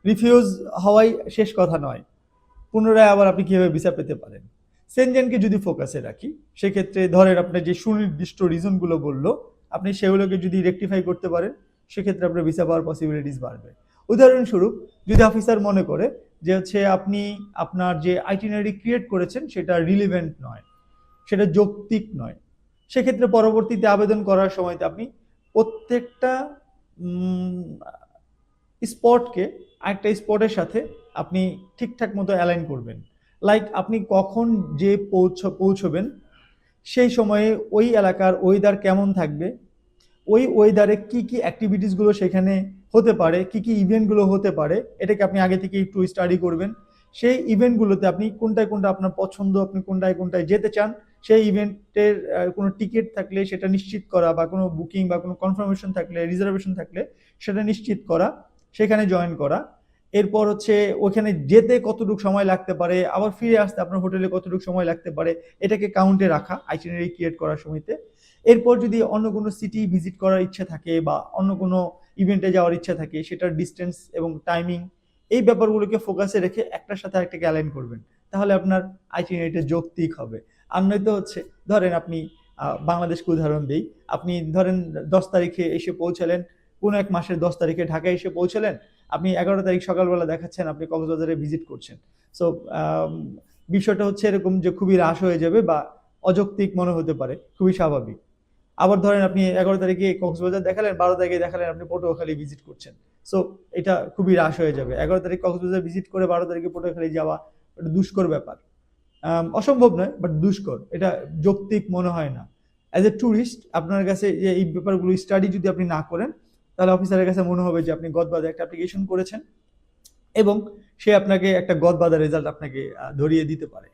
Refuse হওয়াই শেষ কথা নয়, পুনরায় আবার আপনি কিভাবে ভিসা পেতে পারেন। সেনজেনকে যদি ফোকাসে রাখি, সেক্ষেত্রে ধরেন আপনার যে সুনির্দিষ্ট রিজনগুলো বললো, আপনি সেগুলোকে যদি রেকটিফাই করতে পারেন, সেক্ষেত্রে আপনার ভিসা পাওয়ার পসিবিলিটিস বাড়বে। উদাহরণস্বরূপ, যদি অফিসার মনে করে যে হচ্ছে আপনি আপনার যে আইটিনারি ক্রিয়েট করেছেন সেটা রিলিভেন্ট নয়, সেটা যৌক্তিক নয়, সেক্ষেত্রে পরবর্তীতে আবেদন করার সময়তে আপনি প্রত্যেকটা স্পটকে আরেকটা স্পটের সাথে আপনি ঠিকঠাক মতো অ্যালাইন করবেন। লাইক আপনি কখন যে পৌঁছবেন, সেই সময়ে ওই এলাকার ওয়েদার কেমন থাকবে, ওই ওয়েদারে কি কি অ্যাক্টিভিটিসগুলো সেখানে হতে পারে, কি কি ইভেন্টগুলো হতে পারে, এটাকে আপনি আগে থেকে একটু স্টাডি করবেন। সেই ইভেন্টগুলোতে আপনি কোনটায় কোনটা আপনার পছন্দ, আপনি কোনটায় কোনটায় যেতে চান, সেই ইভেন্টের কোনো টিকিট থাকলে সেটা নিশ্চিত করা, বা কোনো বুকিং বা কোনো কনফার্মেশন থাকলে, রিজার্ভেশন থাকলে সেটা নিশ্চিত করা, সেখানে জয়েন করা। এরপর হচ্ছে ওখানে যেতে কতটুকু সময় লাগতে পারে, আবার ফিরে আসতে আপনার হোটেলে কতটুকু সময় লাগতে পারে, এটাকে কাউন্টে রাখা আইটিনারি ক্রিয়েট করার সময়তে। এরপর যদি অন্য কোনো সিটি ভিজিট করার ইচ্ছা থাকে বা অন্য কোনো ইভেন্টে যাওয়ার ইচ্ছা থাকে, সেটার ডিস্টেন্স এবং টাইমিং, এই ব্যাপারগুলোকে ফোকাসে রেখে একটার সাথে আরেকটাকে অ্যালাইন করবেন, তাহলে আপনার আইটিনারিটা যৌক্তিক হবে। আর নয়তো হচ্ছে, ধরেন আপনি বাংলাদেশকে উদাহরণ দিই, আপনি ধরেন 10 তারিখে এসে পৌঁছালেন, কোনো এক মাসের 10 তারিখে ঢাকায় এসে পৌঁছালেন, আপনি 11 তারিখ সকালবেলা দেখাচ্ছেন আপনি কক্সবাজারে ভিজিট করছেন। সো বিষয়টা হচ্ছে এরকম যে খুবই হ্রাস হয়ে যাবে বা অযৌক্তিক মনে হতে পারে, খুবই স্বাভাবিক। আবার ধরেন আপনি 11 তারিখে কক্সবাজার দেখালেন, 12 তারিখে দেখালেন আপনি পটুয়াখালী ভিজিট করছেন। সো এটা খুবই হ্রাস হয়ে যাবে। 11 তারিখ কক্সবাজার ভিজিট করে 12 তারিখে পটুয়াখালী যাওয়া একটা দুষ্কর ব্যাপার। অসম্ভব নয়, বাট দুষ্কর, এটা যৌক্তিক মনে হয় না। অ্যাজ এ ট্যুরিস্ট আপনার কাছে যে এই ব্যাপারগুলো স্টাডি যদি আপনি না করেন, তাহলে অফিসারের কাছে মনে হবে যে আপনি গদবাদে একটা অ্যাপ্লিকেশন করেছেন এবং সে আপনাকে একটা গদবাদা রেজাল্ট আপনাকে ধরিয়ে দিতে পারে।